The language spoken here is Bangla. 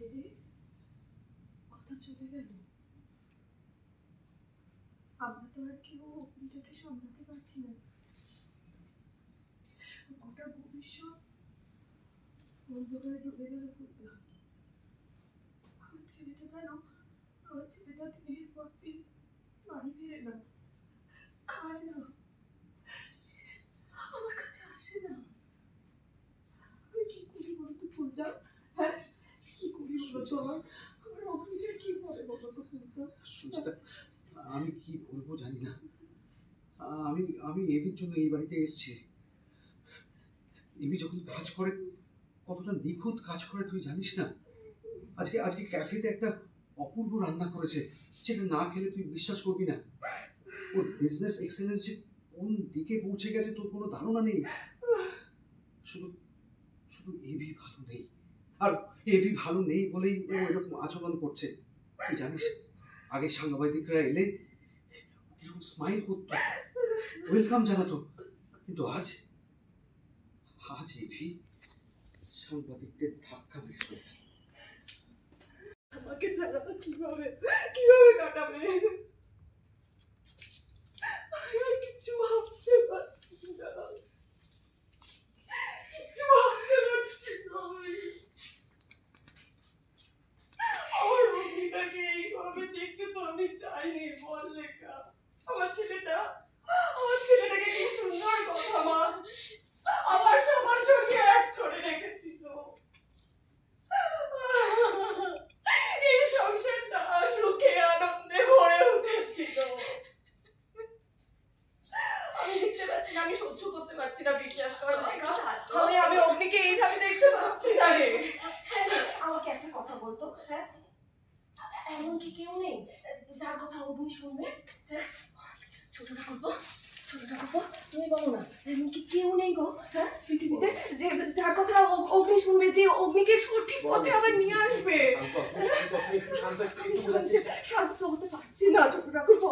ছেড়ে কথা চলে গেল। আমরা তো আর কেউ অগ্নিটাকে সামলাতে পারছি না। গোটা ভবিষ্যৎ অন্ধকারে ডুবে গেল বলতে হবে। আমার ছেলেটা দিনের পর দিন বাড়ি ফিরে না, খায় না, আমার কাছে আসে না। আমি কি করি বলতো ফুলটা? হ্যাঁ, কি করি বলতো? আমার অগ্নিটা কি বলে বলতো ফুলটা? সুচিতা, আমি কি বলবো জানি না। আমি আমি এবির জন্য এই বাড়িতে এসেছি। এবি যখন কাজ করে কতটা নিখুঁত কাজ করে তুই জানিস না। আজকে আজকে ক্যাফেতে একটা অপূর্ব রান্না করেছে, যেটা না খেলে তুই বিশ্বাস করবি না। ওর বিজনেস এক্সেলেন্স যে কোন দিকে পৌঁছে গেছে তোর কোনো ধারণা নেই। শুধু শুধু এবি ভালো নেই, আর এবি ভালো নেই বলেই ও এরকম আচরণ করছে। তুই জানিস, আগে সাংবাদিকরা এলে কিরকম স্মাইল করতো, ওয়েলকাম জানাতো, কিন্তু আজ আজ এবি সাংবাদিকদের ধাক্কা মেরে আমাকে ছাড়া তো কিভাবে কিভাবে কাটাবে? আমি আর কিচ্ছু ভাবতে পারছি না, কিচ্ছু ভাবতে পারছি না। আমার অগ্নিটাকে এইভাবে দেখতে তো আমি চাইনি। বল লেখা, আমার ছেলেটাকে কি সুন্দর কথা মা আমার সবার সঙ্গে এক করে রেখেছিল। এই সংসারটা সুখে আনন্দে ভরে উঠেছিল। আমি দেখতে পাচ্ছি না, আমি সহ্য করতে পারছি না। বিশ্বাস করো, আমি অগ্নিকে এইভাবে দেখতে পাচ্ছি না রে। আমাকে একটা কথা বলতো, হ্যাঁ, এমন কি কেউ নেই যার কথা অগ্নি শুনবে? হ্যাঁ, ছোট ঠাকুরপো, তুমি বলো না, এমন কি কেউ নেই গো, হ্যাঁ, পৃথিবীতে যে যার কথা অগ্নি শুনবে, যে অগ্নিকে সঠিক পথে আবার নিয়ে আসবে? শান্ত তো হতে পারছি না ছোট ঠাকুরপো।